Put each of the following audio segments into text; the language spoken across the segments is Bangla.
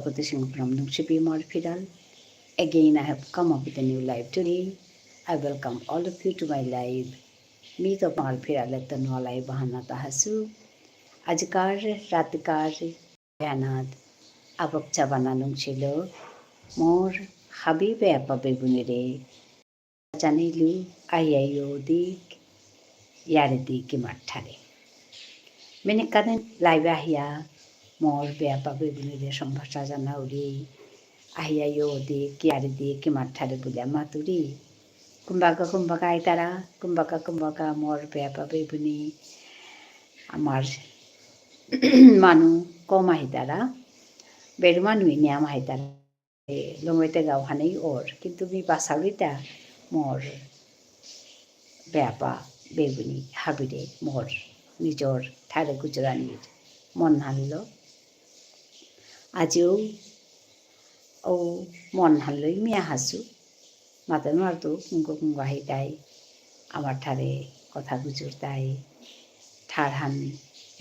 From Nukshipi Morphiral. Again, I have come up with a new live today. I welcome all of you to my live. Meet of Morphiral at the Nolai Bahana Tahasu. Ajkar Ratikar Yanad Abok Chabananung Chilo. More Habibe Apabebunire. Janilu Ayayo Dik Yaridi Kimatare. Minikaden live ahia. More Beapabebunire Shambhasha Janauri. Ahiayo de kiari de kimatare bulia maturi kumbaka aitara kumbaka mor beapa bebuni amar manu koma hitara bermanu ini ama hitara lomete gaw hanei or কিন্তু mi basaurita mor beapa bebuni habire mor নিজর ঠারে গুজরানির মন হারলো আজিও ও মন হারলই মিয়া হাসু মাতে মারতো কুঙ্গ হাইতাই আমার ঠারে কথা গুজরতাই ঠার হান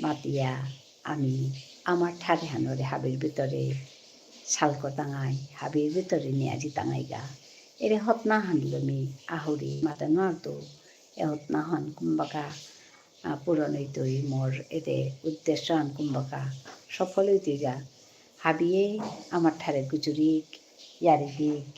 মাতিয়া আমি আমার ঠারে হানরে হাবির ভিতরে শালক তাঙাই হাবির ভিতরে নিয়াজি তাঙাইগা এরে হতনা হানলো মি আহরি মাতে মারতো এ হতনা হন কুম্বাকা পূরণ হইতই মোর এতে উদ্দেশ্য হান কুম্বাকা সফল হইতইগা হাবিয়ে আমার ঠারে গুজরিক ইয়ারি দিক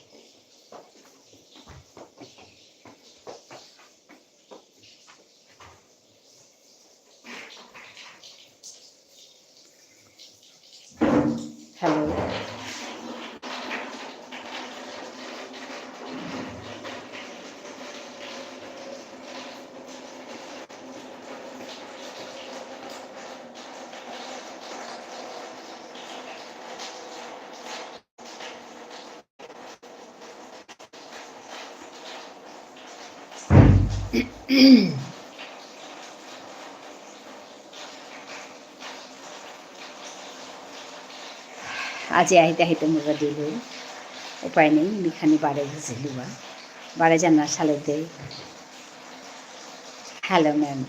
হ্যালো আজি আহিতে আহিতে মুগা দিলো উপায় নেই মিখানি বাড়ে গেছিলুবা বাড়ে জানার সালেতে হ্যালো ম্যাম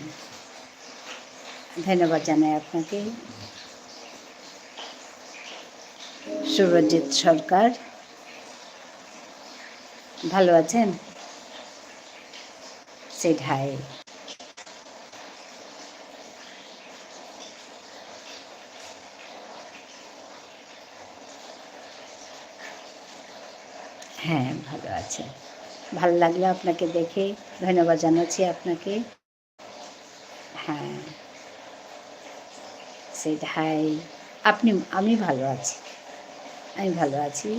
ধন্যবাদ জানাই আপনাকে সুরজিৎ সরকার ভালো আছেন সেটাই হ্যাঁ ভালো আছে ভালো লাগলো আপনাকে দেখে ধন্যবাদ জানাচ্ছি আপনাকে হ্যাঁ সেটাই আমি ভালো আছি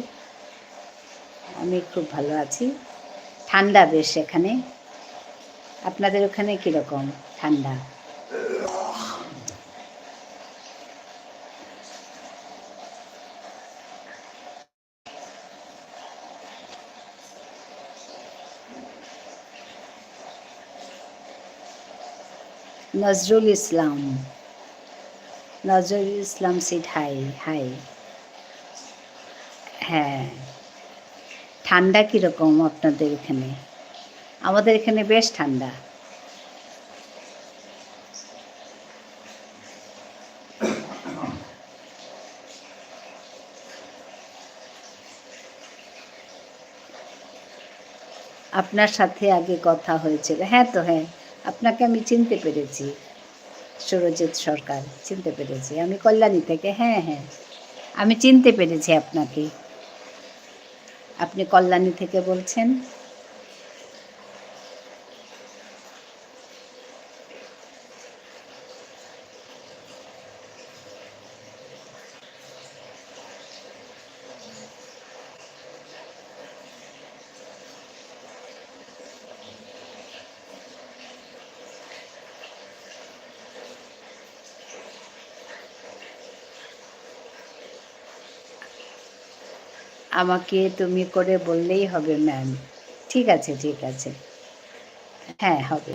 আমি খুব ভালো আছি ঠান্ডা বেশ এখানে আপনাদের ওখানে কীরকম ঠান্ডা নজরুল ইসলাম সিট হাই হ্যাঁ ঠান্ডা কীরকম আপনাদের এখানে আমাদের এখানে বেশ ঠান্ডা আপনার সাথে আগে কথা হয়েছিল হ্যাঁ তো হ্যাঁ আপনাকে আমি চিনতে পেরেছি সুরজিৎ সরকার চিনতে পেরেছি আমি কল্যাণী থেকে হ্যাঁ আমি চিনতে পেরেছি আপনাকে আপনি কল্যাণী থেকে বলছেন আমাকে তুমি করে বললেই হবে ম্যাম ঠিক আছে হ্যাঁ হবে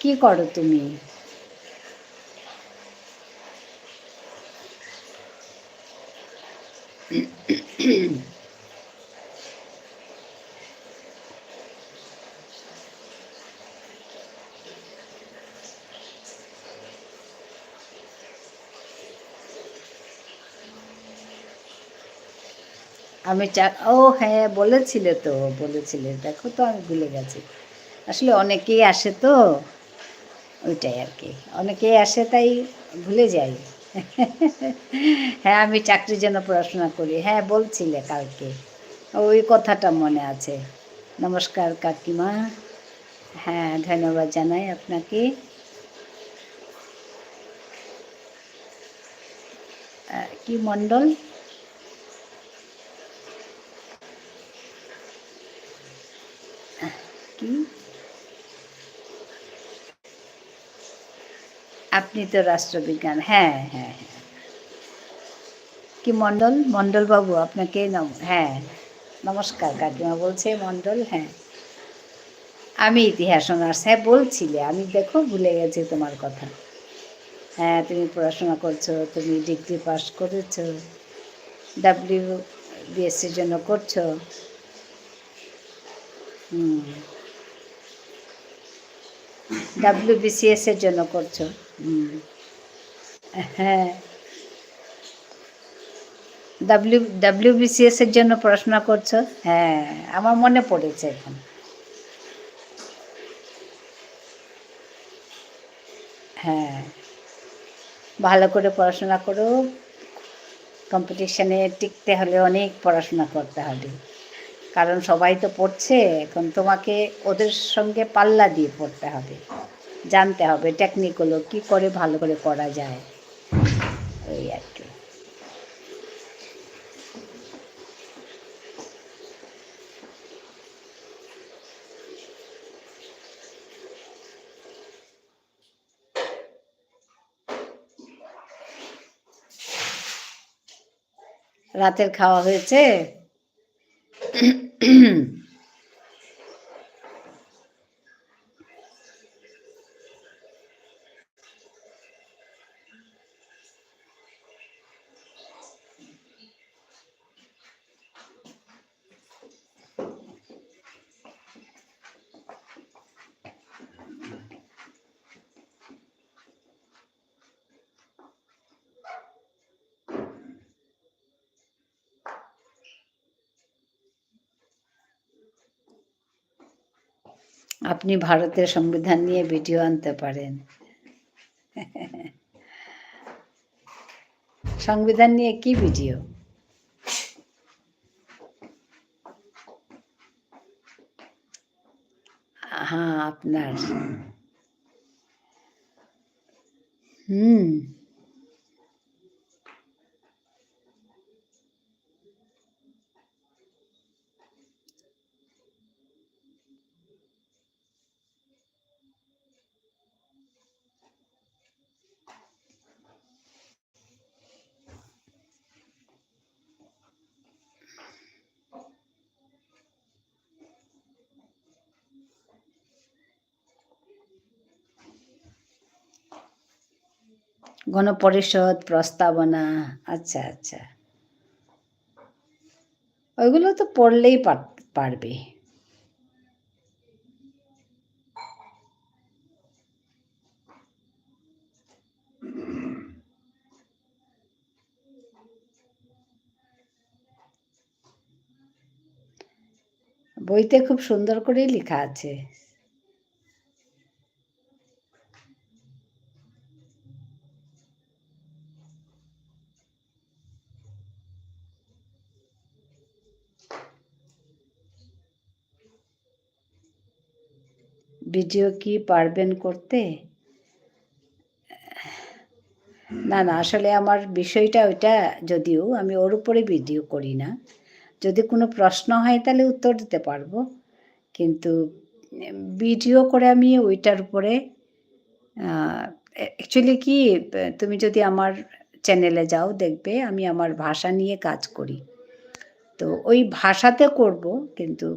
কি করো তুমি আমি ও হ্যাঁ বলেছিলে তো, বলেছিলে, দেখো তো আমি ভুলে গেছি। আসলে অনেকেই আসে তো, ওইটাই আর কি, অনেকেই আসে তাই ভুলে যাই। হ্যাঁ আমি চাকরির জন্য পড়াশোনা করি, হ্যাঁ বলছিলে কালকে, ওই কথাটা মনে আছে। নমস্কার কাকিমা। হ্যাঁ ধন্যবাদ জানাই আপনাকে। কি মণ্ডল? কি? আপনি তো রাষ্ট্রবিজ্ঞান, হ্যাঁ হ্যাঁ হ্যাঁ। কি মণ্ডল? মণ্ডল বাবু আপনাকে হ্যাঁ নমস্কার কাকিমা বলছে মণ্ডল, হ্যাঁ। আমি ইতিহাস অনার্স, হ্যাঁ বলছিলে, আমি দেখো ভুলে গেছি তোমার কথা। হ্যাঁ তুমি পড়াশোনা করছো, তুমি ডিগ্রি পাস করেছো, WBSCর জন্য করছো। হুম, WBCS এর জন্য করছো। হুম, হ্যাঁ WBCS এর জন্য পড়াশোনা করছো, হ্যাঁ আমার মনে পড়েছে এখন। হ্যাঁ ভালো করে পড়াশোনা করো, কম্পিটিশানে টিকতে হলে অনেক পড়াশোনা করতে হবে, কারণ সবাই তো পড়ছে এখন, তোমাকে ওদের সঙ্গে পাল্লা দিয়ে পড়তে হবে, জানতে হবে টেকনিকগুলো কী করে ভালো করে করা যায়, ওই আর কি। রাতের খাওয়া হয়েছে? আপনি ভারতের সংবিধান নিয়ে ভিডিও আনতে পারেন। সংবিধান নিয়ে কি ভিডিও? হ্যাঁ আপনার। হুম, গণপরিষদ প্রস্তাবনা, আচ্ছা আচ্ছা, ওইগুলো তো পড়লেই পারবে। বইতে খুব সুন্দর করেই লেখা আছে। ভিডিও কি পারবেন করতে? না না আসলে আমার বিষয়টা ওইটা, যদিও আমি ওর উপরে ভিডিও করি না, যদি কোনো প্রশ্ন হয় তাহলে উত্তর দিতে পারবো, কিন্তু ভিডিও করে আমি ওইটার উপরে অ্যাকচুয়ালি কি, তুমি যদি আমার চ্যানেলে যাও দেখবে আমি আমার ভাষা নিয়ে কাজ করি, তো ওই ভাষাতে করব, কিন্তু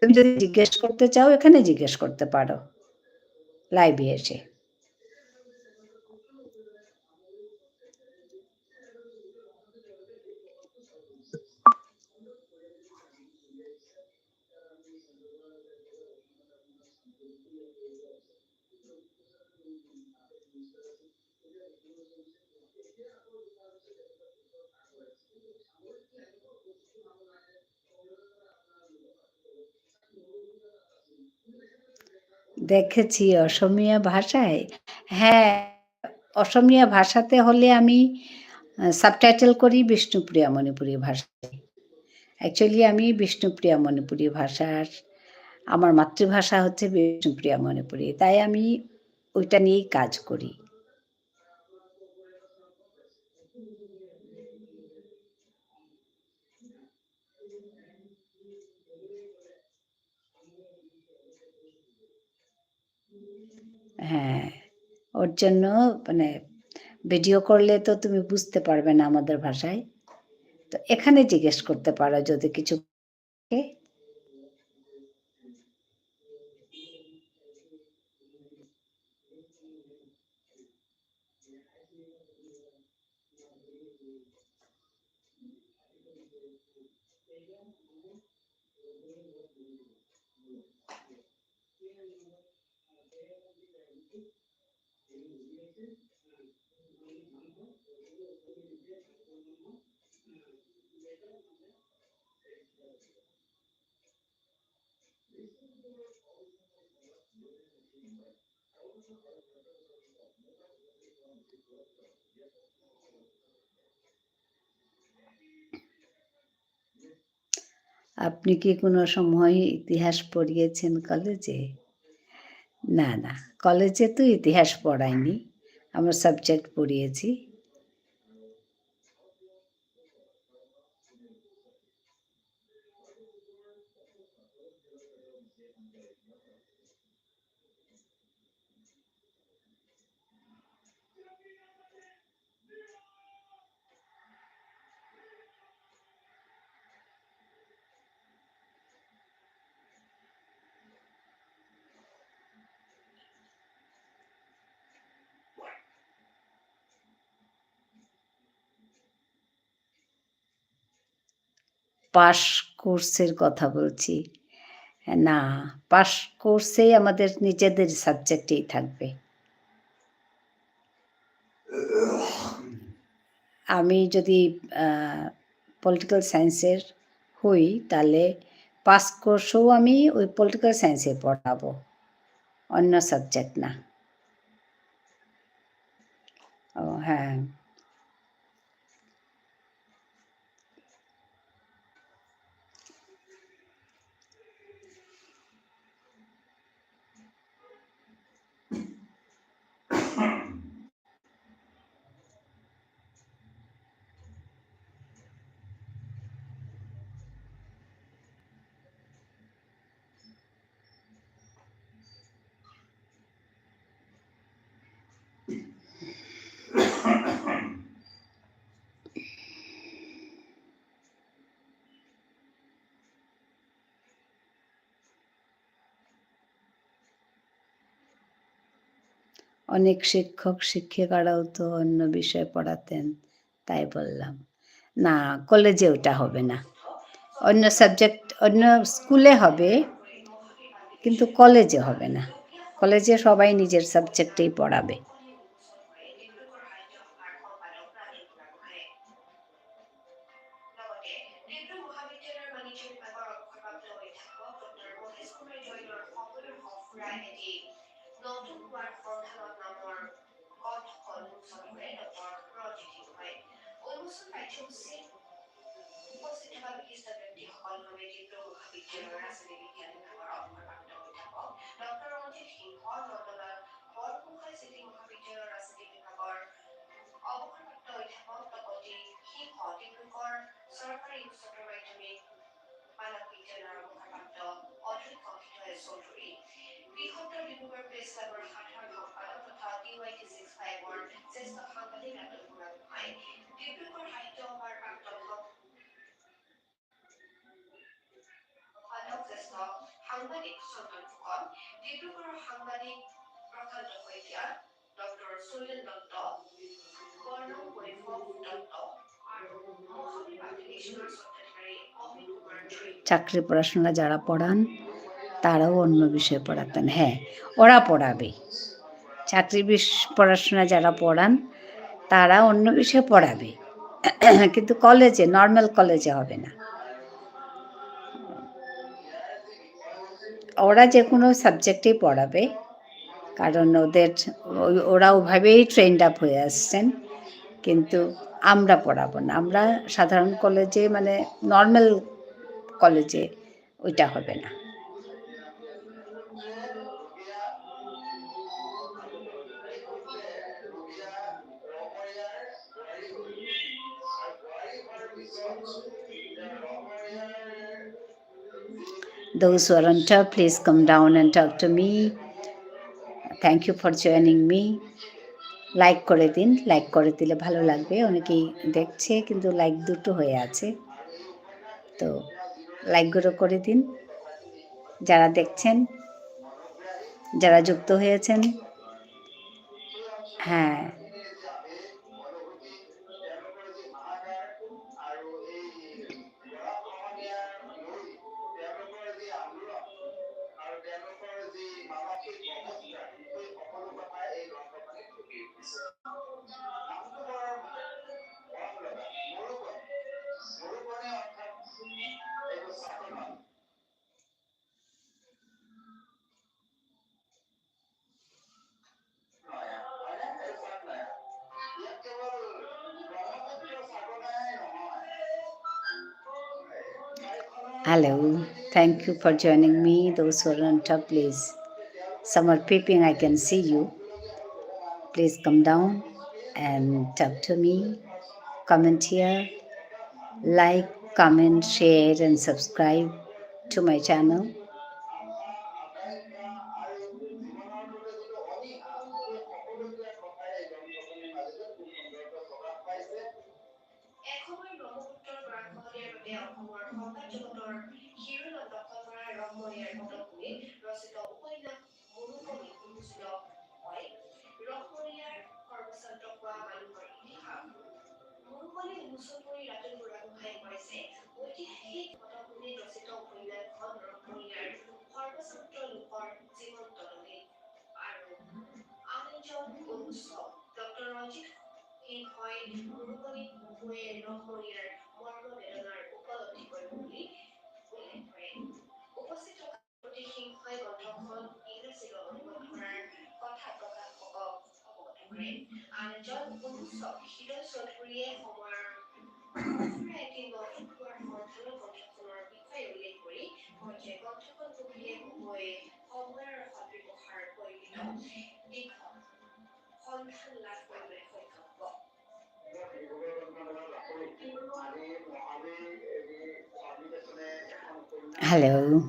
তুমি যদি জিজ্ঞেস করতে চাও এখানে জিজ্ঞেস করতে পারো লাইভে এসে। দেখেছি অসমীয়া ভাষায়। হ্যাঁ, অসমীয়া ভাষাতে হলে আমি সাবটাইটেল করি বিষ্ণুপ্রিয়া মণিপুরী ভাষায়। অ্যাকচুয়ালি আমি বিষ্ণুপ্রিয়া মণিপুরী ভাষার আমার মাতৃভাষা হচ্ছে বিষ্ণুপ্রিয়া মণিপুরী। তাই আমি ওইটা নিয়েই কাজ করি। হ্যাঁ, ওর জন্য মানে ভিডিও করলে তো তুমি বুঝতে পারবে না আমাদের ভাষায়। তো এখানে জিজ্ঞেস করতে পারো যদি কিছু থাকে। আপনি কি কোনো সময় ইতিহাস পড়িয়েছেন কলেজে? না, না। কলেজে তো ইতিহাস পড়ায়নি। আমরা সাবজেক্ট পড়িয়েছি। পাস কোর্সের কথা বলছি। না, পাস কোর্সেই আমাদের নিজেদের সাবজেক্টেই থাকবে। আমি যদি পলিটিক্যাল সায়েন্সের হই তাহলে পাস কোর্সেও আমি ওই পলিটিক্যাল সায়েন্সে পড়াবো, অন্য সাবজেক্ট না। ও হ্যাঁ। অনেক শিক্ষক শিক্ষিকারাও তো অন্য বিষয় পড়াতেন, তাই বললাম। না, কলেজে ওটা হবে না। অন্য সাবজেক্ট অন্য স্কুলে হবে, কিন্তু কলেজে হবে না। কলেজে সবাই নিজের সাবজেক্টেই পড়াবে। চাকরি পড়াশোনা যারা পড়ান তারাও অন্য বিষয় পড়াতেন। হ্যাঁ, ওরা পড়াবে। চাকরি পড়াশোনা যারা পড়ান তারা অন্য বিষয় পড়াবে। কিন্তু কলেজে, নর্মাল কলেজে হবে না। ওরা যে কোনো সাবজেক্টেই পড়াবে, কারণ ওরা ওভাবেই ট্রেন্ড আপ হয়ে আসছেন। কিন্তু আমরা পড়াবো না, আমরা সাধারণ কলেজে মানে নর্মাল কলেজে ওইটা হবে না। Those who are on top, please come down and talk to me. Thank you for joining me. Like করে দিন, লাইক করে দিলে ভালো লাগবে। অনেকেই দেখছে কিন্তু লাইক দুটো হয়ে আছে, তো লাইকগুলো করে দিন। যারা দেখছেন, যারা যুক্ত হয়েছেন, হ্যাঁ hello, thank you for joining me. Those who are on top, please, some are peeping, I can see you. Please come down and talk to me. Comment here, like, comment, share and subscribe to my channel. Hello.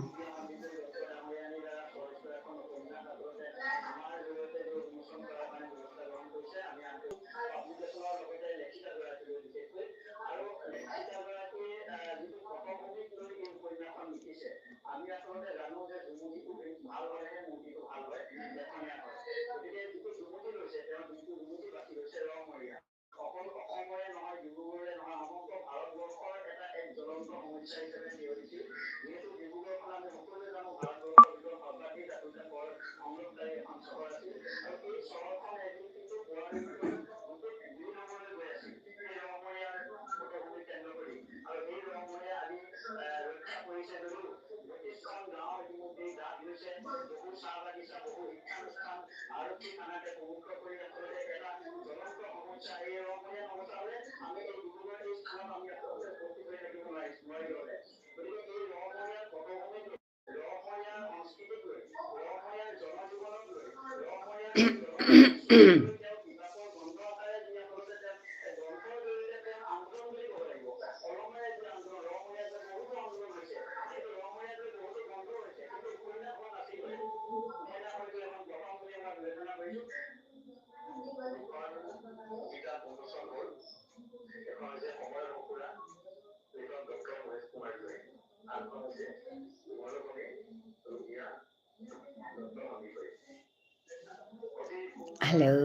Hello.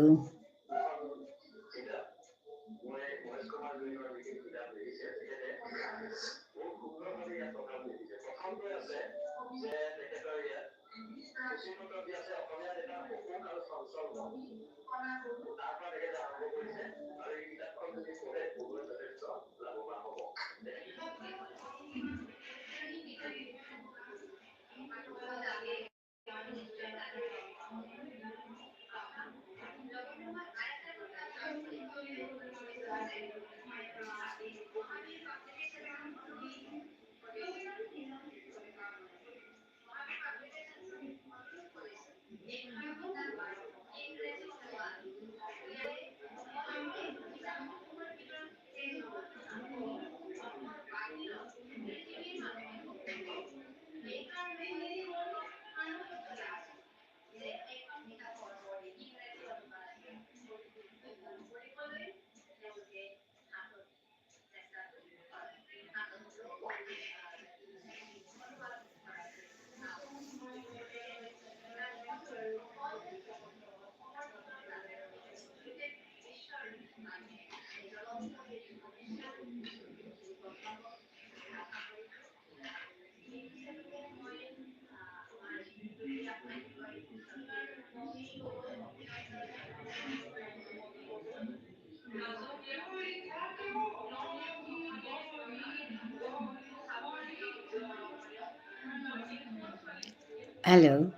Hello.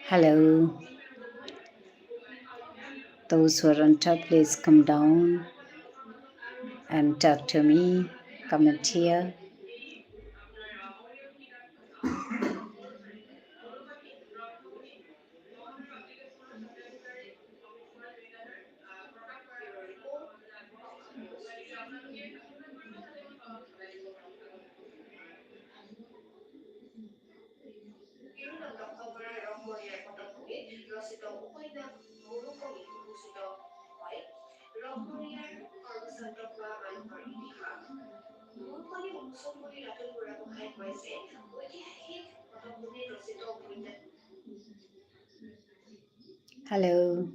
Hello. Those who are on top, please come down and talk to me. Comment here. Hello.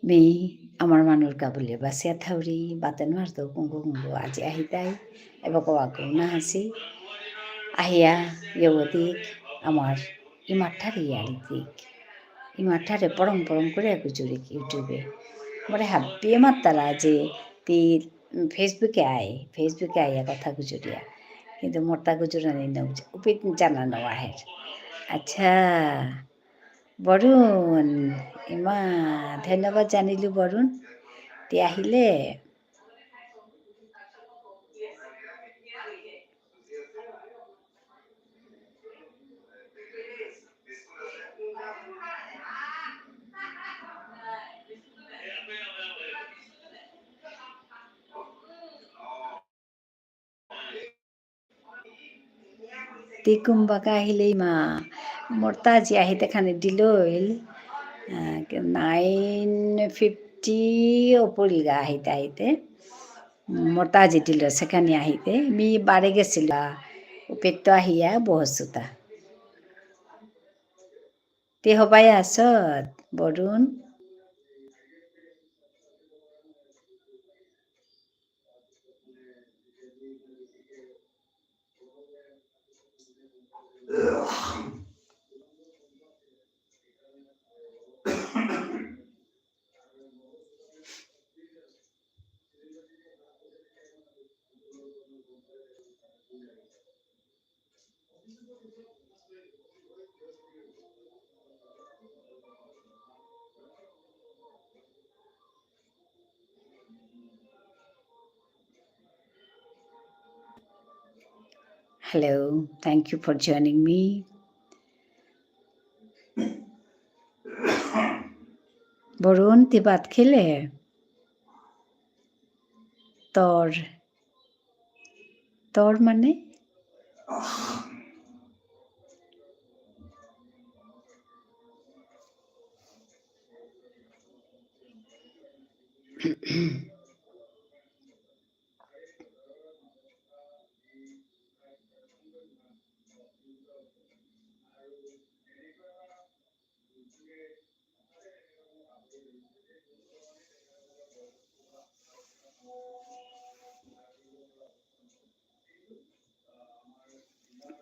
Mi amar manur kabule basia thauri batan marto kungo kungo aji ahitai ebako aku nahasi ahia yogotik amar imathari yaritik imathare porong porong kore aku jurik YouTube bড়ে হাব্বিয়ে মাত্তারা যে তি ফেসবুকে আইয়া কথা গুজরিয়া কিন্তু মর্তা গুজরানি নৌজ উপিত জানানো আহের আচ্ছা বৰুণ ইমান ধন্যবাদ জানিলোঁ বৰুণ তি আহিলে তি কুম্বাকা আহিলেই মা মৰ্তা আজি আহিতে খানি দিলৈল 9:50 ওপৰিলগা আহিতে মৰ্তা আজি দিল সেখানে আহিতে মি বাড়ি গেছিল উপিত্ত আহিয়া বহসুতা তি হবাই আসত Varun Hello, thank you for joining me. Varun তি ভাত খেলে তর মানে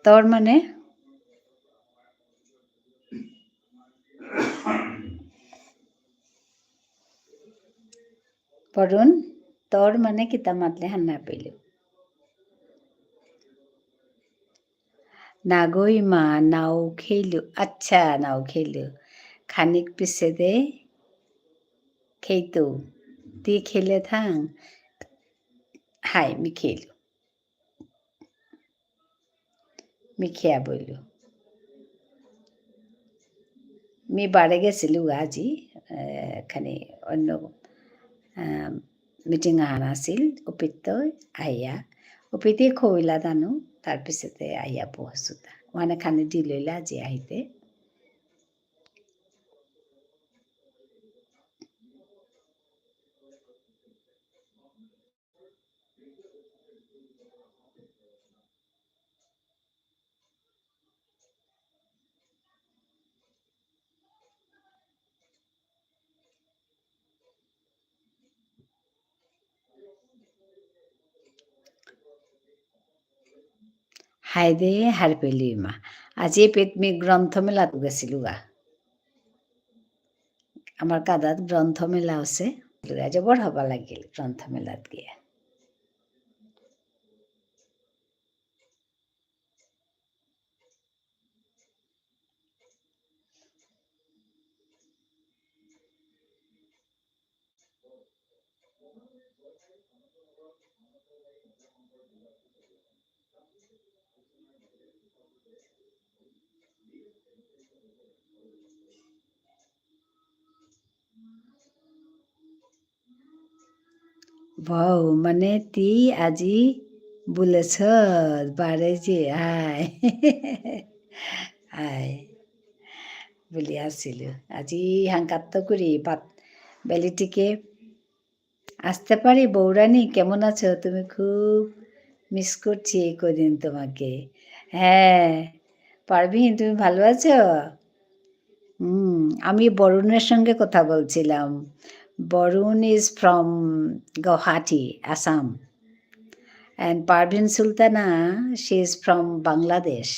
তর মানে বৰুণ তর মানে কিতা মাতলে হান্না পেলো নাগৈ মা নাও খেলো আচ্ছা নাও খেলো খানিক পিছে দে খেইতো তি খেলে থাং হাই মি খেলু মি খেয়া বইলু মি বাড়ে গেছিলু আজি এখানে অন্য মিটিং আহান আছিল অপিত আইয়া অপিতে খইলা দানো তাৰপিছতে আইয়া পহচুতা মানে খানি দি লইলা আজি আহিতে হাইদে হার পেলি মা আজি পেতমি গ্রন্থমেলাত গেছিলু গা আমার কাদাত গ্রন্থমেলা আছে আজি বৰ হবা লাগিল গ্রন্থমেলাত গিয়ে বউ মানে তি আজি বলেছ বারে যে আয় আয় বলি আসছিল আজি হাঙ্কাত্ত করি বেলিটিকে আসতে পারি বৌরানি কেমন আছো তুমি খুব মিস করছি এই কদিন তোমাকে হ্যাঁ পারভিন তুমি ভালো আছো আমি বরুণের সঙ্গে কথা বলছিলাম Barun is from Guwahati Assam and Parvin Sultana, she is from Bangladesh.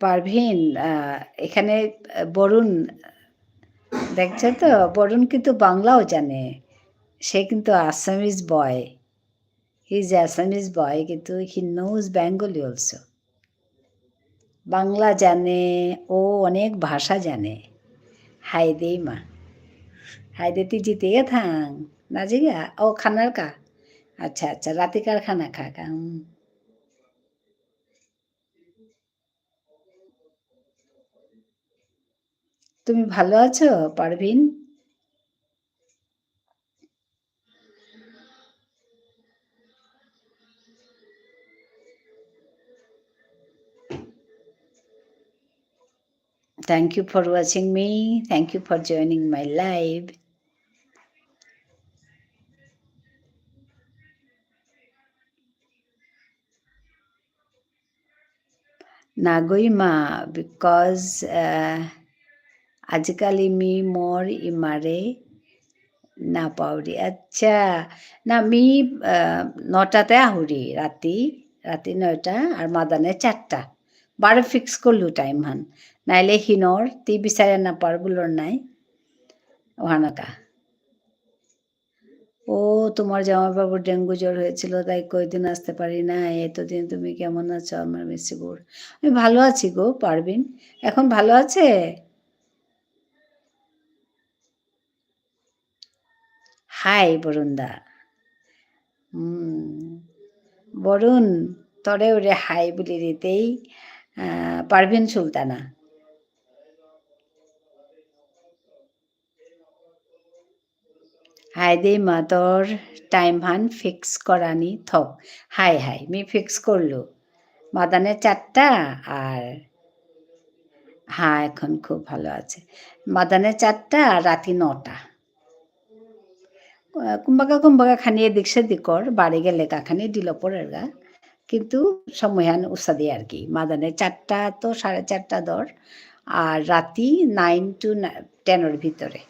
Parvin এখানে বরুণ দেখছো তো বরুণ কিন্তু বাংলাও জানে সে কিন্তু Assamese boy he is Assamese boy কিন্তু he knows Bengali also Bangla জানে ও অনেক ভাষা জানে হাইদে মা হাইদে তুই জিতে থাং না জিগা ও খানার কা আচ্ছা আচ্ছা রাতিকার খানা খা কা তুমি ভালো আছো Parvin Thank you for watching me. Thank you for joining my live. Nagoima, because আজিকালি মি মোৰ ইমাৰে নাপাউৰি আচ্ছা না মি নটাতে আহুরি রাতি রাতি 9টা আর মাদানে 4টা বারে ফিক্স করলু টাইম হান নাইলে হিনর তি বিচারে না পারগুলোর নাই ওহানাকা ও তোমার জামাইবাবুর ডেঙ্গু জ্বর হয়েছিল তাই কয়দিন আসতে পারি না এতদিন তুমি কেমন আছো আমার মিসিবুর আমি ভালো আছি গো পারবিন এখন ভালো আছে হাই বরুণদা বরুণ তরে ওরে হাই বলে দিতেই পারভিন সুলতানা হাই দে মা তোর টাইম হান ফিক্স করানি থক হাই হাই মি ফিক্স করলো মাদানে 4টা আর হ্যাঁ এখন খুব ভালো আছে মাদানে 4টা আর রাতি 9টা কুম্বাকা খানিয়ে দিকসে দিকর বাড়ি গেলে কাখানি দিল পরের গা কিন্তু সময়হান উসাদি আর কি মাদানে 4টা তো 4:30 দর আর রাতি 9 to 10 ভিতরে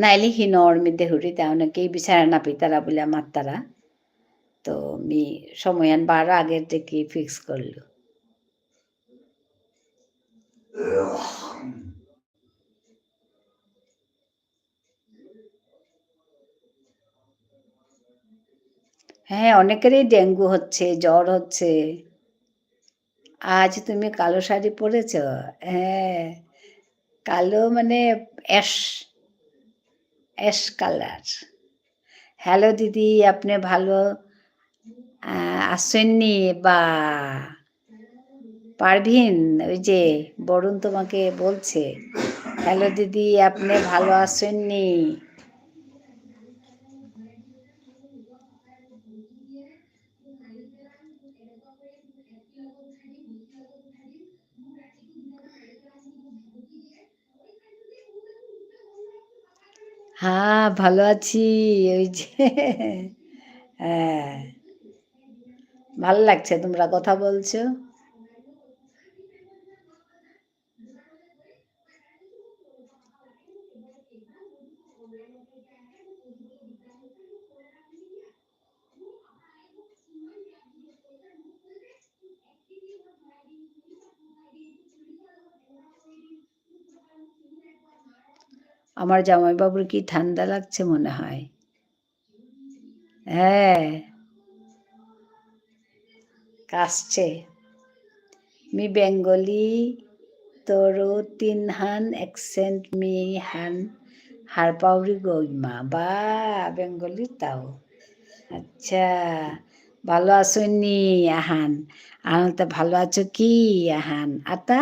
নাইলে হিনর মধ্যে হুরি তা অনেকেই বিচারা না পিতারা বলে আমার তারা তো মি সময়হান 12 আগের থেকে ফিক্স করলো হ্যাঁ, অনেকেরই ডেঙ্গু হচ্ছে, জ্বর হচ্ছে। আজ তুমি কালো শাড়ি পরেছ? হ্যাঁ, কালো মানে অ্যাশ অ্যাশ কালার। হ্যালো দিদি, আপনি ভালো আসেননি? বা পারভিন, ওই যে বরুণ তোমাকে বলছে, হ্যালো দিদি, আপনি ভালো আসেননি? হ্যাঁ, ভালো আছি। ওই যে হ্যাঁ, ভালো লাগছে তোমরা কথা বলছো। আমার জামাইবাবুর কি ঠান্ডা লাগছে মনে হয়। হ্যাঁ, কাশছে। মি বেঙ্গলি তোরো তিনহান অ্যাকসেন্ট মি হান হারপাউরি গইমা। বা বেঙ্গলি তাও। আচ্ছা, ভালো আসেননি আহান? আহান তা ভালো আছো কি আহান? আতা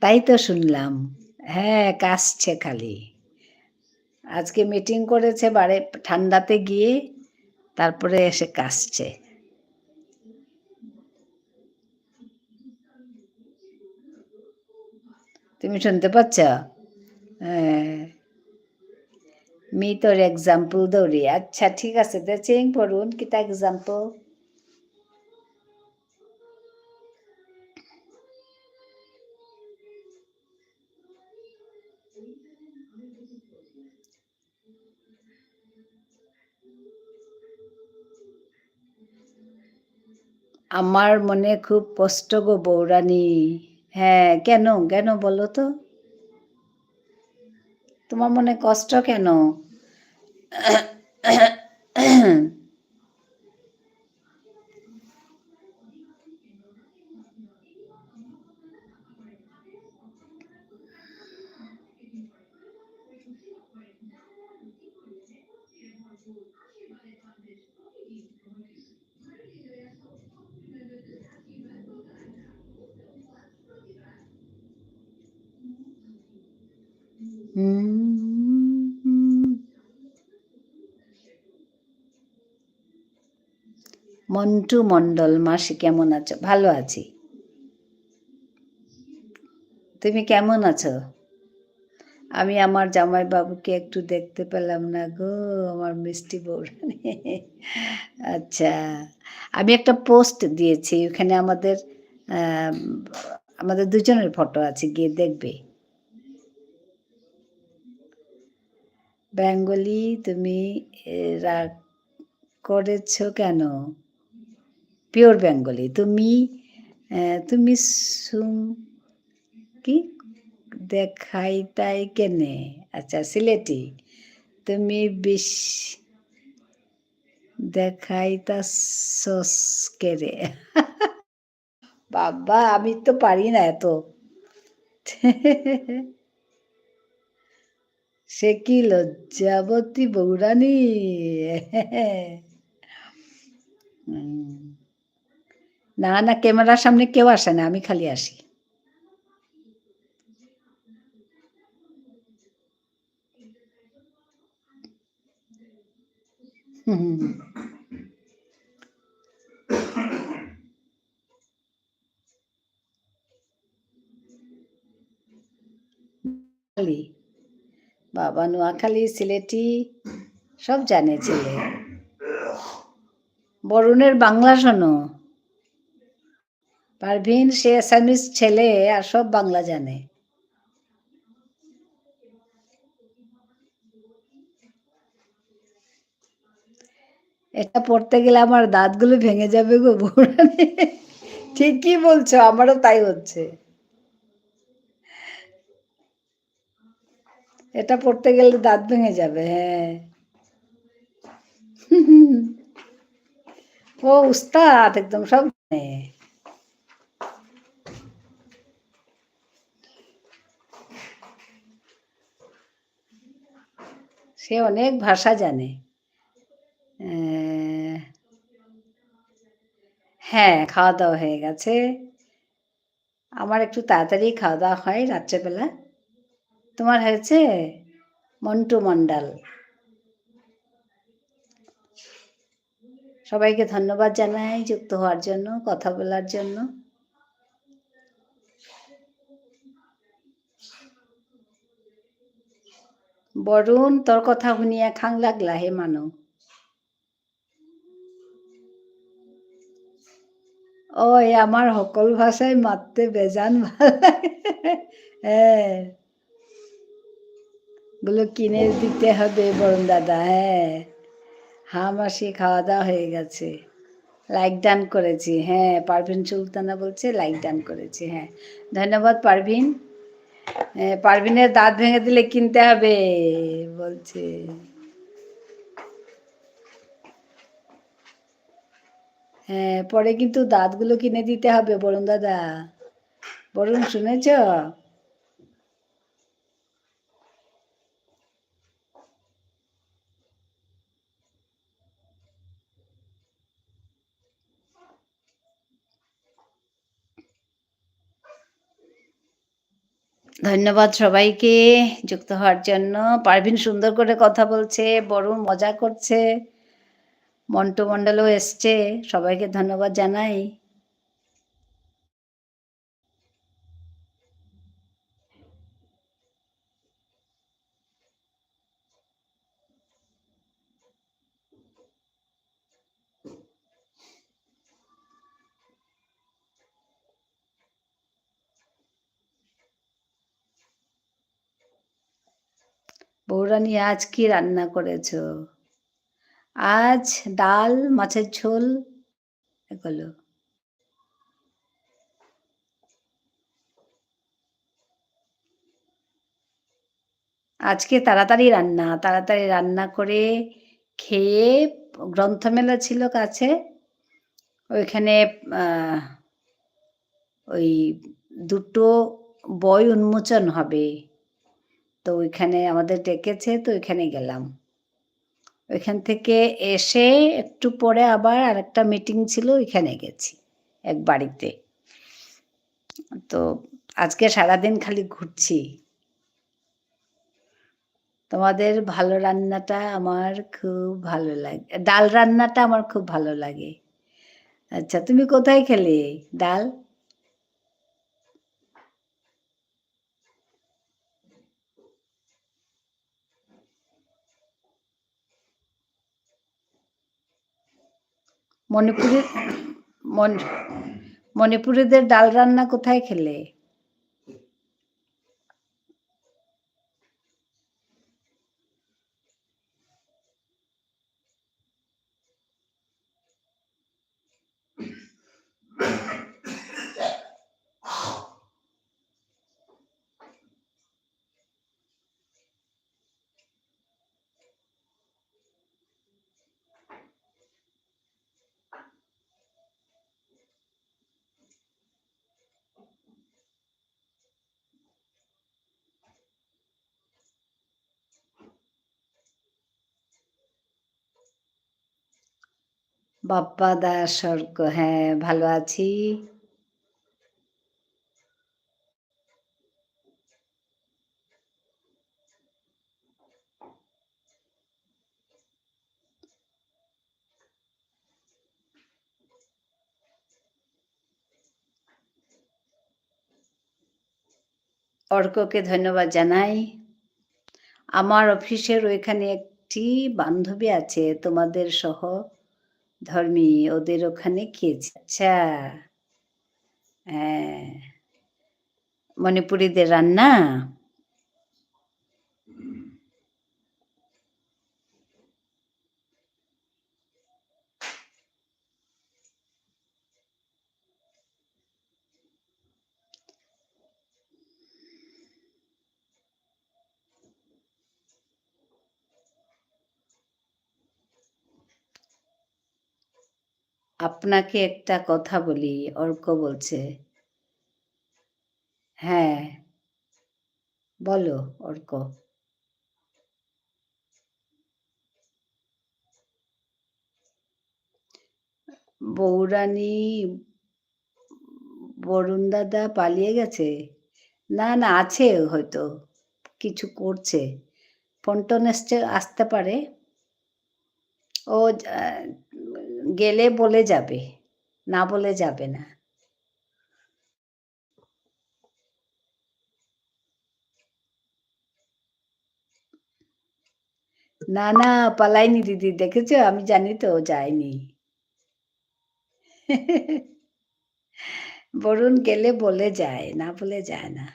তাই তো শুনলাম। হ্যাঁ, কাশছে খালি। আজকে মিটিং করেছে বারে ঠান্ডাতে গিয়ে, তারপরে এসে কাশছে। তুমি শুনতে পাচ্ছ? হ্যাঁ, মি তোর এক্সাম্পল দৌড়ি। আচ্ছা ঠিক আছে, দে চেঞ্জ করুন কিতা এক্সাম্পল। আমার মনে খুব কষ্ট গো বৌরানী। হ্যাঁ, কেন কেন বলো তো? তোমার মনে কষ্ট কেন? মন্টু মণ্ডল, মাসি কেমন আছো? ভালো আছি। তুমি কেমন আছো? আমি আমার জামাইবাবুকে একটু দেখতে পেলাম না গো, আমার মিষ্টি বৌরানী। আচ্ছা, আমি একটা পোস্ট দিয়েছি, ওখানে আম, আমাদের দুজনের ফটো আছে, গিয়ে দেখবে। বেঙ্গলি তুমি রাগ করেছো কেন? পিওর বেঙ্গলি তুমি। তুমি সুম কি দেখাই তাই কেনে? আচ্ছা, সিলেটি। তুমি বিশ দেখাইতাছস কেরে? বাবা, আমি তো পারি না এত। সে কি লজ্জাবতী বৌরানী। না না, ক্যামেরার সামনে কেউ আসে না, আমি খালি আসি। খালি বাবা, নোয়াখালী, সিলেটি সব জানে ছেলে। বরুণের বাংলা শোনো। পারভিন সে অ্যাসামিস ছেলে, আর সব বাংলা জানে। এটা পড়তে গেলে আমার দাঁতগুলো ভেঙে যাবে গো বৌরানী। ঠিকই বলছো, আমারও তাই হচ্ছে। এটা পড়তে গেলে দাঁত ভেঙে যাবে। হ্যাঁ। ও উস্তাদ একদম সব জানে। সে অনেক ভাষা জানে। হ্যাঁ, খাওয়া দাওয়া হয়ে গেছে। আমার একটু তাড়াতাড়ি খাওয়া দাওয়া হয় রাত্রেবেলা। তোমার হয়েছে? মন্টু মণ্ডল। সবাইকে ধন্যবাদ জানাই যুক্ত হওয়ার জন্য, কথা বলার জন্য। বরুণ তোর কথা শুনিয়া খাং লাগলা হে মানুহ। ওই আমার সকল ভাষায় মারতে বেজান ভাল লাগে। হ্যাঁ, গুলো কিনে দিতে হবে বরুণ দাদা। হ্যাঁ, মাসি খাওয়া দাওয়া হয়ে গেছে। লাইক ডান করেছি। হ্যাঁ, পারভিন সুলতানা বলছে লাইক ডান করেছি। হ্যাঁ, ধন্যবাদ পারভিন। পারভিনের দাঁত ভেঙে দিলে কিনতে হবে বলছে। হ্যাঁ, পরে কিন্তু দাঁতগুলো কিনে দিতে হবে বরুণ দাদা। বরুণ শুনেছ? ধন্যবাদ সবাইকে যুক্ত হওয়ার জন্য। পারভিন সুন্দর করে কথা বলছে, বরুণ মজা করছে, মন্টু মণ্ডলও এসছে। সবাইকে ধন্যবাদ জানাই। বৌরানী আজ কি রান্না করেছ? আজ ডাল, মাছের ঝোল এগুলো। আজকে তাড়াতাড়ি রান্না করে খেয়ে গ্রন্থমেলা ছিল কাছে। ওইখানে ওই দুটো বই উন্মোচন হবে। তো ওইখানে আমাদের ডেকেছে, তো ওইখানে গেলাম। ওইখান থেকে এসে একটু পরে আবার আরেকটা মিটিং ছিল, ওইখানে গেছি এক বাড়িতে। তো আজকে সারাদিন খালি ঘুরছি। তোমাদের ভালো রান্নাটা আমার খুব ভালো লাগে, ডাল রান্নাটা আমার খুব ভালো লাগে। আচ্ছা, তুমি কোথায় খেলে ডাল? মণিপুরের মণিপুরিদের ডাল রান্না কোথায় খেলে? বাপ্পা দাস স্বর্গ। হ্যাঁ, ভালো আছি। অর্ককে ধন্যবাদ জানাই। আমার অফিসের ওইখানে একটি বান্ধবী আছে তোমাদের সহধর্মী, ওদের ওখানে খেয়েছি। আচ্ছা। হ্যাঁ, মণিপুরীদের রান্না। আপনাকে একটা কথা বলি, অর্ক বলছে। হ্যাঁ, বলো অর্ক। বউরানী বরুণ দাদা পালিয়ে গেছে? না, না আছে হয়তো। কিছু করছে। ফোন-টোন আসতে পারে। ও গেলে বলে যাবে। না বলে যাবে না। না, না পালায়নি দিদি। দেখেছো? আমি জানি তো ও যায়নি। বরুণ গেলে বলে যায়, না বলে যায় না।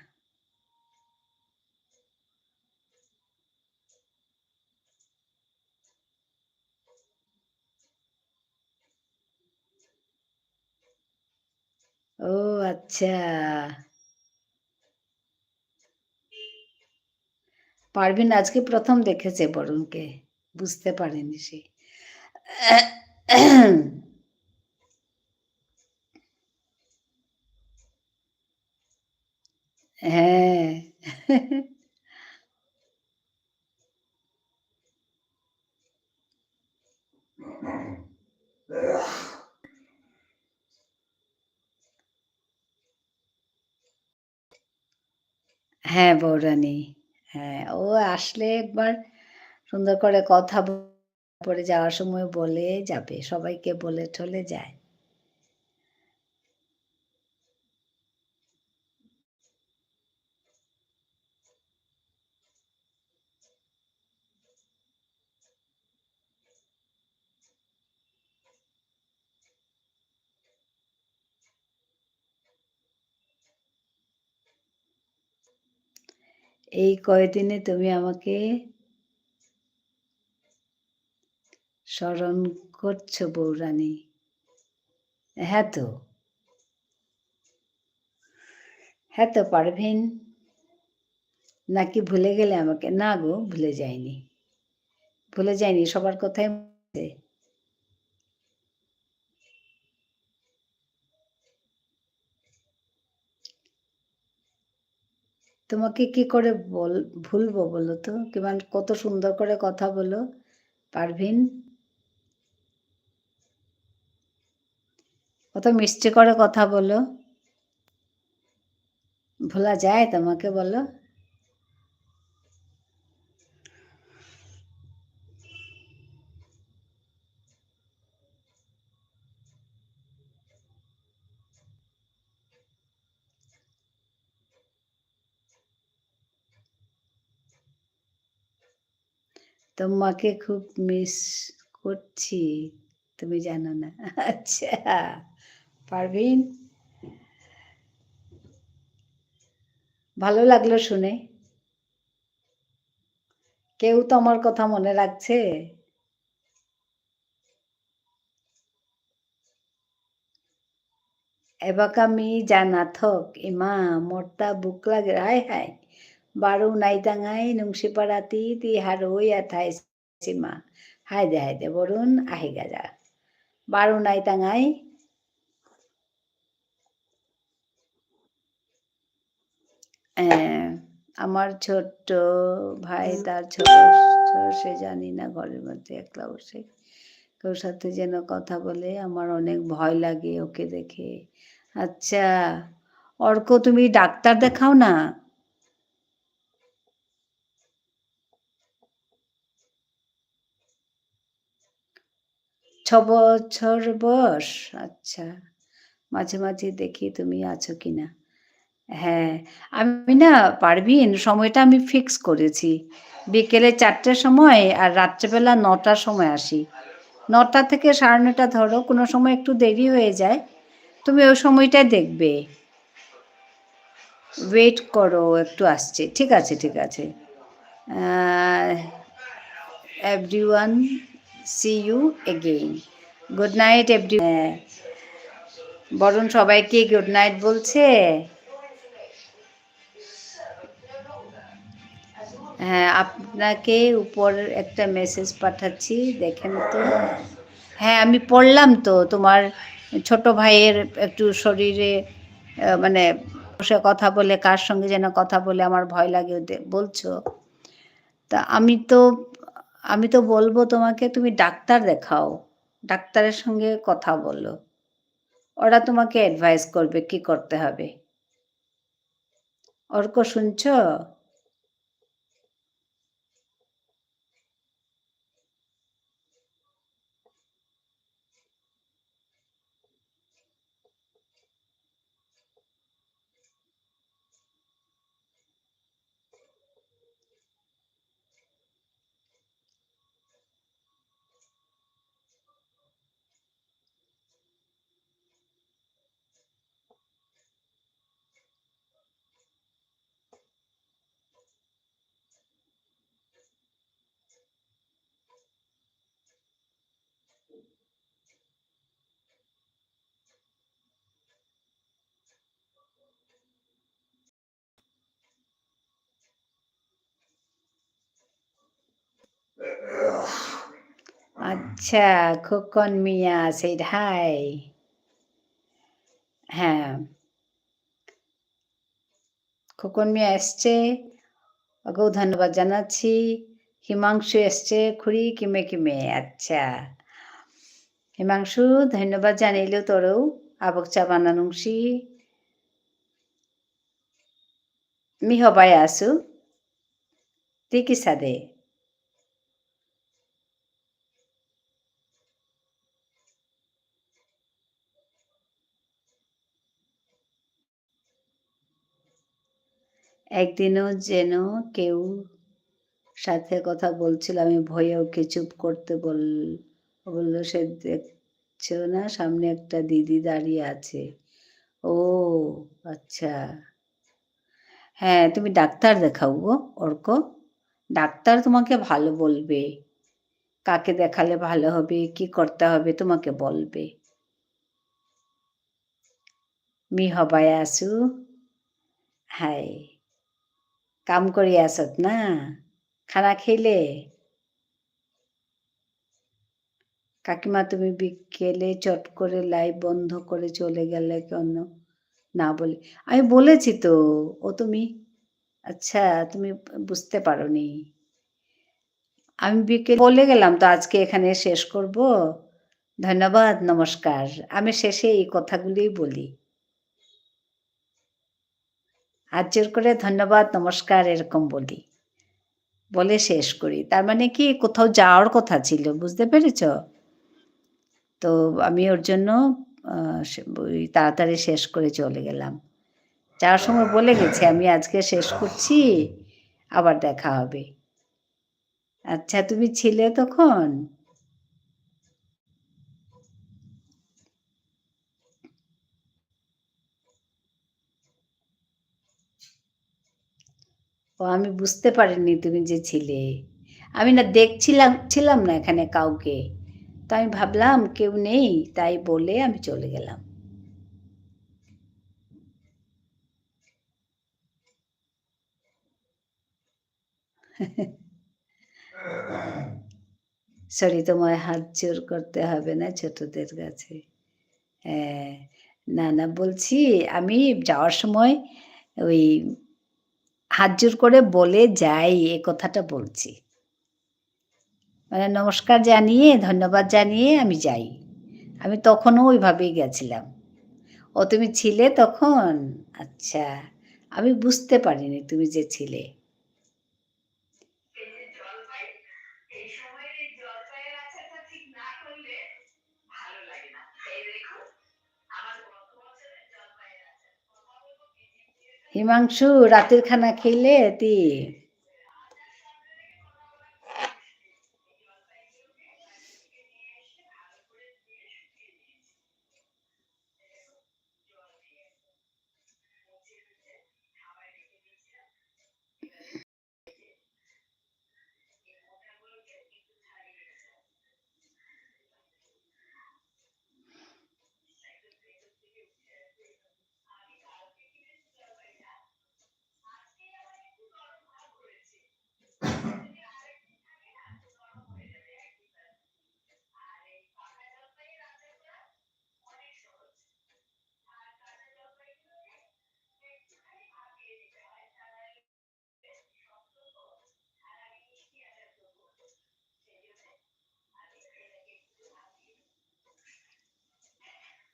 ও আচ্ছা। পারভীন আজকে ১ম দেখেছে বরুণকে। বুঝতে পারেনি সে। হ্যাঁ। হ্যাঁ, বউরানী। হ্যাঁ, ও আসলে একবার সুন্দর করে কথা পরে যাওয়ার সময় বলে যাবে। সবাইকে বলে টলে যায়। এই কয়দিনে তুমি আমাকে স্মরণ করছো বউরানী। হ্যাঁ তো, হ্যাঁ তো পারভীন। নাকি ভুলে গেলে আমাকে? না গো, ভুলে যাইনি। ভুলে যাইনি, সবার কথাই মনে আছে। তোমাকে কি করে ভুলবো বলো তো? কত সুন্দর করে কথা বলো, পারভীন। কত মিষ্টি করে কথা বলো। ভোলা যায় তোমাকে বলো? তোমাকে খুব মিস করছি। তুমি জানো না। আচ্ছা, পারভীন, ভালো লাগলো শুনে। কেউ তো আমার কথা মনে রাখছে। Ebaka mi janathok ima morta buklag rai hai. Baru naitangai nung siparati ti haroi athai sima. Haide borun ahigaja. Baru naitangai আমার ছোট্ট ভাই তার ছোট সে জানি না ঘরের মধ্যে একলা বসে কেউ সাথে যেন কথা বলে আমার অনেক ভয় লাগে ওকে দেখে। আচ্ছা, অর্ক তুমি ডাক্তার দেখাও না। ৬ বছর বয়স? আচ্ছা, মাঝে, মাঝে দেখি তুমি আছো কিনা। হ্যাঁ, আমি না পারভীন সময়টা আমি ফিক্স করেছি। বিকেলে ৪ টার সময় আর রাত্রেবেলা ৯ টার সময় আসি। ৯টা থেকে ৯:৩০ ধরো, কোনো সময় একটু দেরি হয়ে যায়। তুমি ওই সময়টাই দেখবে। ওয়েট করো, একটু আসছে। ঠিক আছে, ঠিক আছে। Everyone, see you again. Good night Barun সবাইকে গুড নাইট বলছে। হ্যাঁ, আপনাকে উপর একটা মেসেজ পাঠাচ্ছি, দেখেন তো। হ্যাঁ, আমি পড়লাম তো তোমার ছোট ভাইয়ের একটু শরীরে মানে বসে কথা বলে কার সঙ্গে যেন কথা বলে আমার ভয় লাগে বলছো। তা আমি তো বলব তোমাকে তুমি ডাক্তার দেখাও। ডাক্তারের সঙ্গে কথা বলো। ওরা তোমাকে অ্যাডভাইস করবে কি করতে হবে। অর্ক শুনছো? আচ্ছা, খোকন মিয়া said hi. হ্যাঁ, খোকন মিয়া এসছে। ওকেও ধন্যবাদ জানাচ্ছি। হিমাংশু এসছে খুড়ি কিমে কিমে। আচ্ছা। হিমাংশু ধন্যবাদ জানিলো তোরও আবক চা বানানুংসি মিহ বাই আসু তিকি সাদে একদিনও যেন কেউ সাথে কথা বলছিল আমি ভয়ে ওকে চুপ করতে বলল সে দেখছো না সামনে একটা দিদি দাঁড়িয়ে আছে ও আচ্ছা হ্যাঁ তুমি ডাক্তার দেখাও গো অর্ক ডাক্তার তোমাকে ভালো বলবে কাকে দেখালে ভালো হবে কি করতে হবে তোমাকে বলবে মি হবাই আসু হাই কাম কৰি আছত না খানা খেলে কাকিমা তুমি বিকেলে চট করে লাইভ বন্ধ করে চলে গেলে কেন না বলে আমি বলেছি তো ও তুমি আচ্ছা তুমি বুঝতে পারোনি আমি বিকেল বলে গেলাম তো আজকে এখানে শেষ করব ধন্যবাদ নমস্কার আমি শেষে এই কথাগুলোই বলি হাত জোর করে ধন্যবাদ নমস্কার এরকম বলি বলে শেষ করি তার মানে কি কোথাও যাওয়ার কথা ছিল বুঝতে পেরেছ তো আমি ওর জন্য ওই তাড়াতাড়ি শেষ করে চলে গেলাম যাওয়ার সময় বলে গেছি আমি আজকে শেষ করছি আবার দেখা হবে আচ্ছা তুমি ছিলে তখন ও আমি বুঝতে পারিনি তুমি যে ছিলে আমি না ছিলাম না এখানে কাউকে তো আমি ভাবলাম কেউ নেই তাই বলে আমি চলে গেলাম সরি তোমায় হাত জোর করতে হবে না ছোটদের কাছে হ্যাঁ না না বলছি আমি যাওয়ার সময় ওই হাত জোর করে বলে যাই এ কথাটা বলছি মানে নমস্কার জানিয়ে ধন্যবাদ জানিয়ে আমি যাই আমি তখনও ওইভাবেই গেছিলাম ও তুমি ছিলে তখন আচ্ছা আমি বুঝতে পারিনি তুমি যে ছিলে হিমাংশু রাতের খানা খেলে তি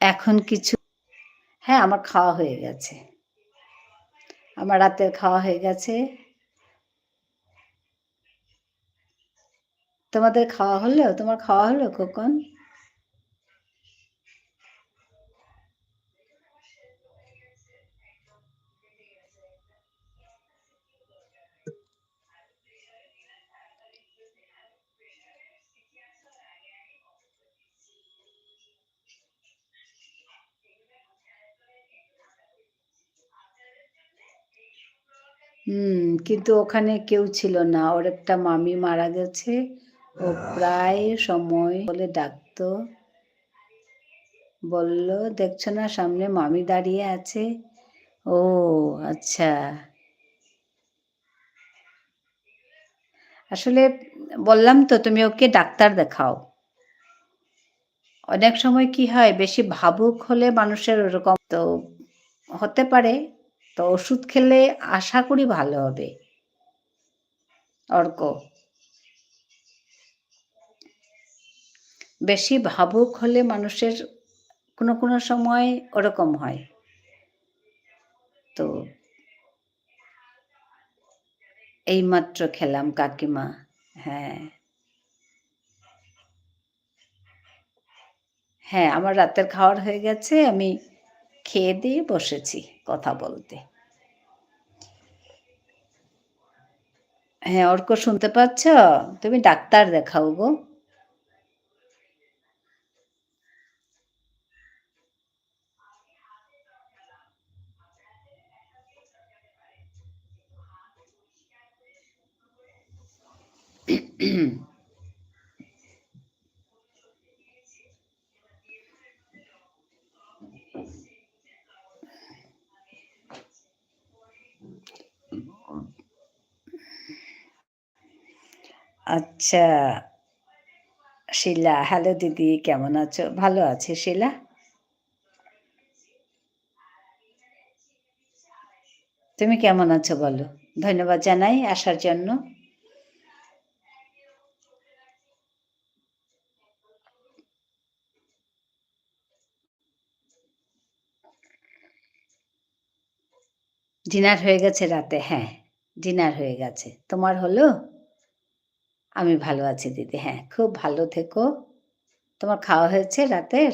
এখন কিছু হ্যাঁ, আমার খাওয়া হয়ে গেছে। আমার রাতের খাওয়া হয়ে গেছে। তোমাদের খাওয়া হলো? তোমার খাওয়া হলো খোকন? কিন্তু ওখানে কেউ ছিল না। ওর একটা মামি মারা গেছে। ও প্রায় সময় বলে ডাকতো। বলল, "দেখছো না সামনে মামি দাঁড়িয়ে আছে?" ও আচ্ছা। আসলে বললাম তো তুমি ওকে ডাক্তার দেখাও। অনেক সময় কি হয় বেশি ভাবুক হলে মানুষের ওরকম তো হতে পারে। তো ওষুধ খেলে আশা করি ভালো হবে। অর্ক বেশি ভাবুক হলে মানুষের কোনো সময় ওরকম হয়। তো এইমাত্র খেলাম কাকিমা। হ্যাঁ, হ্যাঁ, আমার রাতের খাওয়ার হয়ে গেছে। আমি খেয়ে দিয়ে বসেছি কথা বলতে। হ্যাঁ, অর্ক শুনতে পাচ্ছ? তুমি ডাক্তার দেখাও গো। আচ্ছা, শিলা, হ্যালো দিদি কেমন আছো? ভালো আছি শিলা। তুমি কেমন আছো বলো? ধন্যবাদ জানাই আসার জন্য। ডিনার হয়ে গেছে রাতে? হ্যাঁ, ডিনার হয়ে গেছে। তোমার হলো? আমি ভালো আছি দিদি। হ্যাঁ, খুব ভালো থেকো। তোমার খাওয়া হয়েছে রাতের?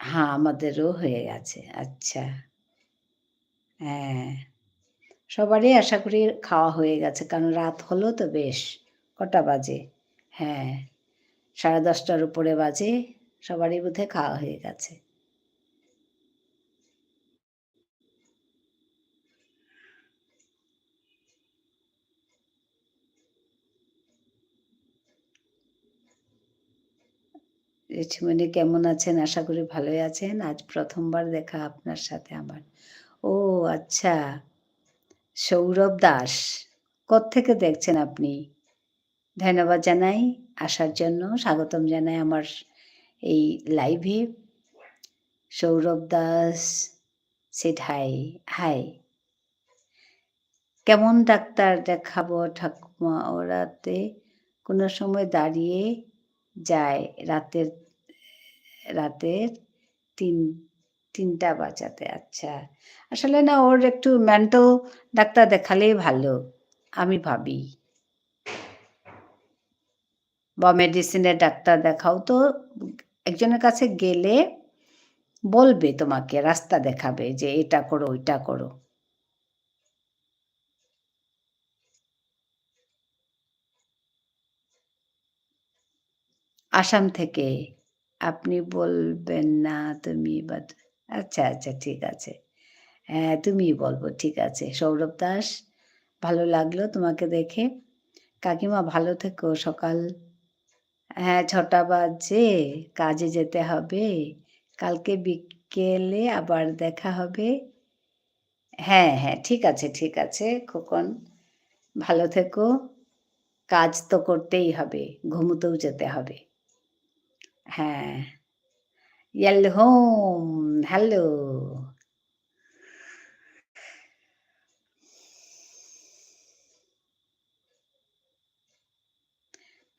হ্যাঁ, আমাদেরও হয়ে গেছে। আচ্ছা, হ্যাঁ। সবারই আশা করি খাওয়া হয়ে গেছে। কারণ রাত হলো তো বেশ। কটা বাজে? হ্যাঁ, 10:30টার উপরে বাজে। সবারই বোধহয় খাওয়া হয়ে গেছে। ঋষিমণি কেমন আছেন? আশা করি ভালোই আছেন। আজ ১ম বার দেখা আপনার সাথে আমার। ও আচ্ছা, সৌরভ দাস। কোত্থেকে দেখছেন আপনি? ধন্যবাদ জানাই আসার জন্য। স্বাগতম জানাই আমার এই লাইভে। Sourav Das said hi. Hi. কেমন ডাক্তার দেখাবো ঠাকুমা? ওরাতে কোনো সময় দাঁড়িয়ে যায় রাতের ৩টা বাজাতে। আচ্ছা। আসলে না ওর একটু মেন্টাল ডাক্তার দেখালেই ভালো, আমি ভাবি। বা মেডিসিনের ডাক্তার দেখাও তো একজনের কাছে গেলে বলবে তোমাকে, রাস্তা দেখাবে যে এটা করো, ওইটা করো। আসাম থেকে। আপনি বলবেন না তুমি বাট আচ্ছা, আচ্ছা ঠিক আছে। হ্যাঁ, তুমিই বলবো ঠিক আছে। সৌরভ দাস, ভালো লাগলো তোমাকে দেখে। কাকিমা ভালো থেকো। সকাল হ্যাঁ, ৬টা বাজে, কাজে যেতে হবে। কালকে বিকেলে আবার দেখা হবে। হ্যাঁ, হ্যাঁ, ঠিক আছে খোকন। ভালো থেকো। কাজ তো করতেই হবে। ঘুমোতেও যেতে হবে। হ্যাঁ। Yelhome. Hello.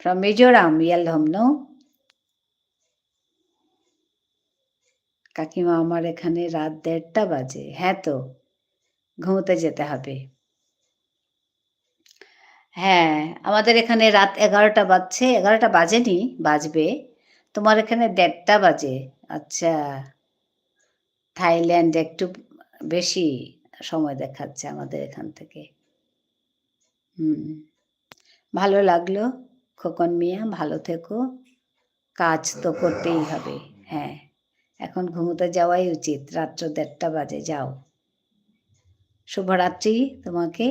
From Mizoram, Yelhome, no? কাকিমা আমার এখানে রাত ১:৩০ বাজে। হ্যাঁ তো, ঘুমোতে যেতে হবে। হ্যাঁ, আমাদের এখানে রাত ১১টা বাজছে। ১১টা বাজেনি, বাজবে। তোমার এখানে ১:৩০ বাজে। আচ্ছা, থাইল্যান্ড একটু বেশি সময় দেখাচ্ছে আমাদের এখান থেকে। হুম, ভালো লাগলো খোকন মিয়া, ভালো থেকো। কাজ তো করতেই হবে। হ্যাঁ, এখন ঘুমোতে যাওয়াই উচিত। রাত্র ১:৩০ বাজে, যাও। শুভরাত্রি তোমাকে।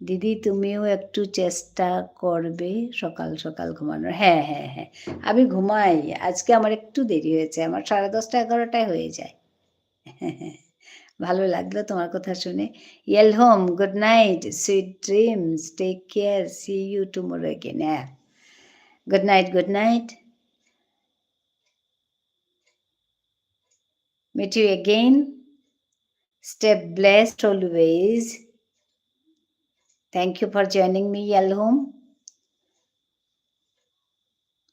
দিদি তুমিও একটু চেষ্টা করবে সকাল, সকাল ঘুমানোর। হ্যাঁ, হ্যাঁ, হ্যাঁ। আমি ঘুমাই। আজকে আমার একটু দেরি হয়েছে। আমার 10:30 11টায় হয়ে যায়। ভালো লাগলো তোমার কথা শুনে। ইয়েলহোম, good night, sweet dreams, take care, see you tomorrow again. হ্যাঁ, good night, good night. Meet you again. Stay blessed always. Thank you for joining me, Yelhome,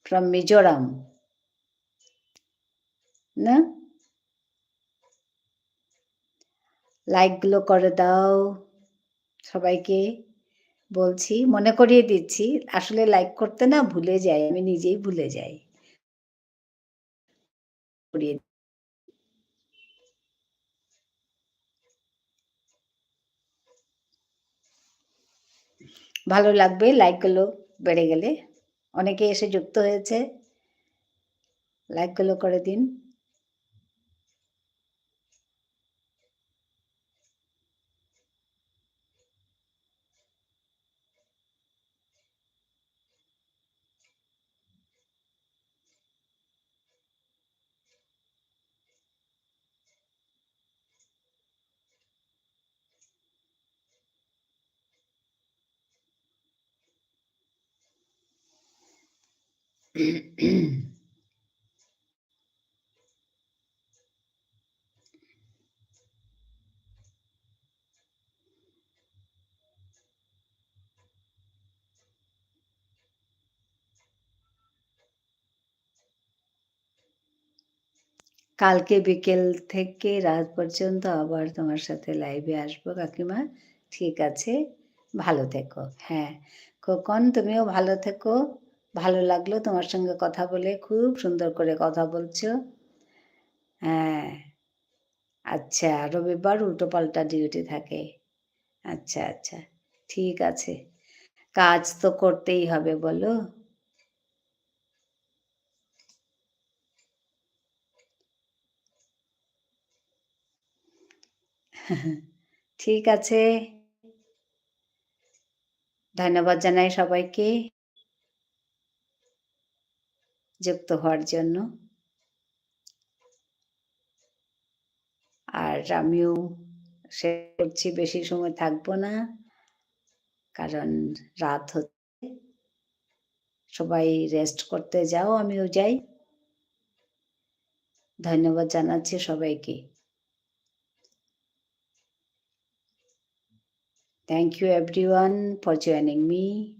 from Mizoram. না? লাইকগুলো করে দাও সবাইকে। বলছি, মনে করিয়ে দিচ্ছি। আসলে লাইক করতে না ভুলে যাই। আমি নিজেই ভুলে যাই। করিয়ে ভালো লাগবে লাইকগুলো বেড়ে গেলে। অনেকে এসে যুক্ত হয়েছে। লাইকগুলো করে দিন। কালকে বিকেল থেকে রাত পর্যন্ত আবার তোমার সাথে লাইভে আসবো কাকিমা। ঠিক আছে, ভালো থেকো। হ্যাঁ, খোকন তুমিও ভালো থেকো। ভালো লাগলো তোমার সঙ্গে কথা বলে। খুব সুন্দর করে কথা বলছো। হ্যাঁ, আচ্ছা, রবিবার উল্টোপাল্টা ডিউটি থাকে। আচ্ছা, আচ্ছা, ঠিক আছে। কাজ তো করতেই হবে বলো। ঠিক আছে। ধন্যবাদ জানাই সবাইকে যুক্ত হওয়ার জন্য। আর আমিও শেষ করছি, বেশি সময় থাকবো না। কারণ রাত হচ্ছে। সবাই রেস্ট করতে যাও, আমিও যাই। ধন্যবাদ জানাচ্ছি সবাইকে। Thank you everyone for joining me.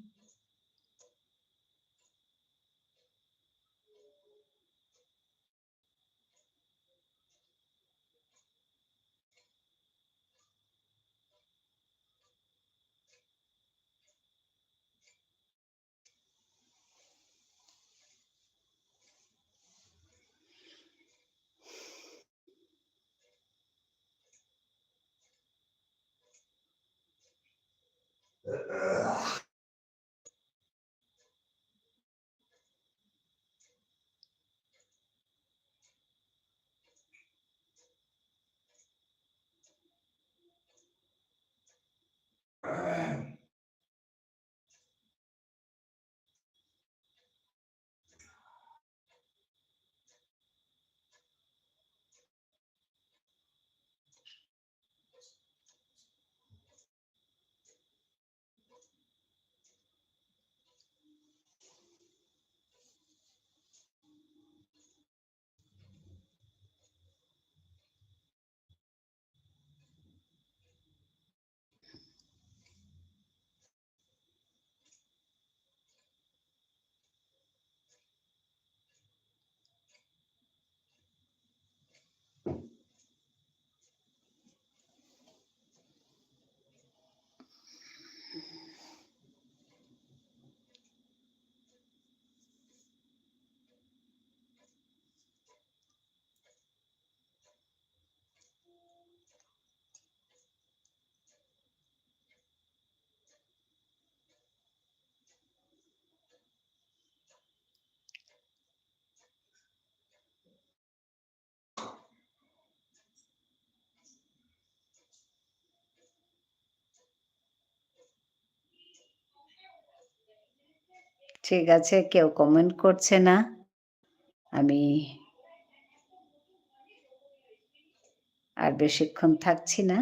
ঠিক আছে, কেউ কমেন্ট করছে না। আমি আর বেশিক্ষণ থাকছি না।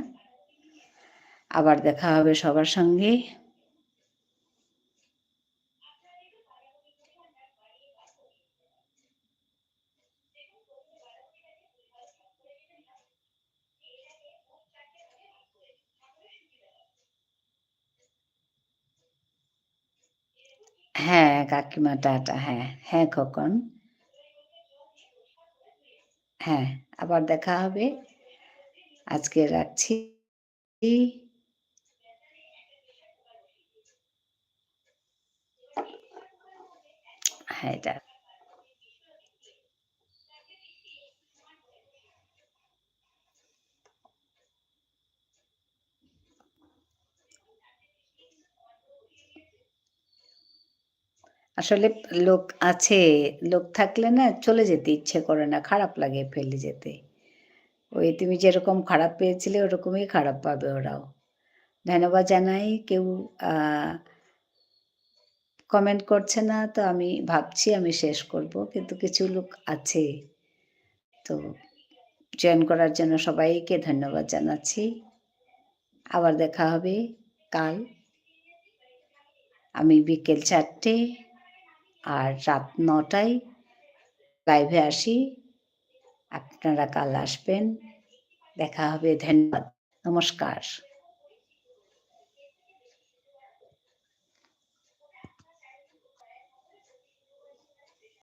আবার দেখা হবে সবার সঙ্গে। হ্যাঁ, কাকিমা টাটা। হ্যাঁ, হ্যাঁ খোকন। হ্যাঁ, আবার দেখা হবে। আজকে রাখছি। হ্যাঁ, এটা আসলে লোক আছে, লোক থাকলে না চলে যেতে ইচ্ছে করে না, খারাপ লাগে ফেলে যেতে। ওই তুমি যেরকম খারাপ পেয়েছিলে ওরকমই খারাপ পাবে ওরাও। ধন্যবাদ জানাই। কেউ আ কমেন্ট করছে না তো আমি ভাবছি আমি শেষ করব। কিন্তু কিছু লোক আছে। তো জয়েন করার জন্য সবাইকে ধন্যবাদ জানাচ্ছি। আবার দেখা হবে কাল। আমি বিকেল ৪:০০ আর রাত ৯:০০ লাইভে আসি। আপনারা কাল আসবেন। দেখা হবে। ধন্যবাদ। নমস্কার।